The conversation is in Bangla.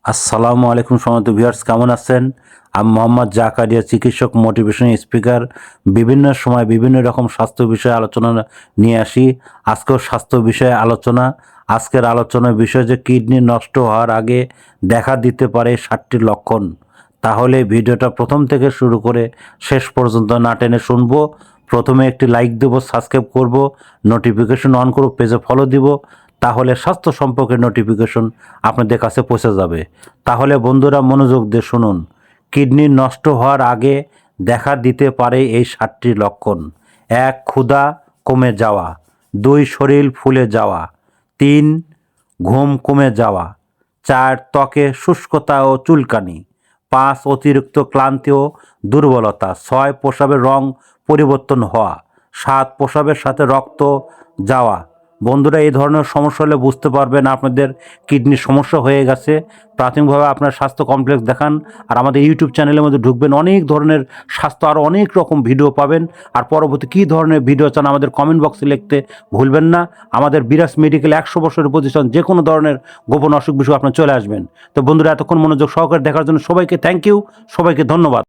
আসসালামু আলাইকুম সম্মানিত ভিউয়ার্স, কেমন আছেন? আমি মোহাম্মদ জাকারিয়া, চিকিৎসক, মোটিভেশন স্পিকার। বিভিন্ন সময় বিভিন্ন রকম স্বাস্থ্য বিষয়ে আলোচনা নিয়ে আসি। আজকেও স্বাস্থ্য বিষয়ে আলোচনা। আজকের আলোচনার বিষয় যে কিডনি নষ্ট হওয়ার আগে দেখা দিতে পারে 7টি লক্ষণ। তাহলে ভিডিওটা প্রথম থেকে শুরু করে শেষ পর্যন্ত না টেনে শুনবো। প্রথমে একটি লাইক দেবো, সাবস্ক্রাইব করব, নোটিফিকেশন অন করব, পেজে ফলো দিব। তাহলে স্বাস্থ্য সম্পর্কে নোটিফিকেশন আপনাদের কাছে পৌঁছে যাবে। তাহলে বন্ধুরা মনোযোগ দিয়ে শুনুন। কিডনি নষ্ট হওয়ার আগে দেখা দিতে পারে এই 7টি লক্ষণ। 1. ক্ষুধা কমে যাওয়া। 2. শরীর ফুলে যাওয়া। 3. ঘুম কমে যাওয়া। 4. ত্বকে শুষ্কতা ও চুলকানি। 5. অতিরিক্ত ক্লান্তি ও দুর্বলতা। 6. প্রস্রাবের রং পরিবর্তন হওয়া। 7. প্রস্রাবের সাথে রক্ত যাওয়া। বন্ধুরা, এই ধরনের সমস্যা হলে বুঝতে পারবেন আপনাদের কিডনির সমস্যা হয়ে গেছে। প্রাথমিকভাবে আপনার স্বাস্থ্য কমপ্লেক্স দেখান, আর আমাদের ইউটিউব চ্যানেলের মধ্যে ঢুকবেন, অনেক ধরনের স্বাস্থ্য আরও অনেক রকম ভিডিও পাবেন। আর পরবর্তী কী ধরনের ভিডিও চান আমাদের কমেন্ট বক্সে লিখতে ভুলবেন না। আমাদের বিরাজ মেডিকেল 100 বছরের প্রতিষ্ঠান, যে কোনো ধরনের গোপন অসুখ বিসুখ আপনার চলে আসবেন। তো বন্ধুরা, এতক্ষণ মনোযোগ সহকারে দেখার জন্য সবাইকে থ্যাংক ইউ, সবাইকে ধন্যবাদ।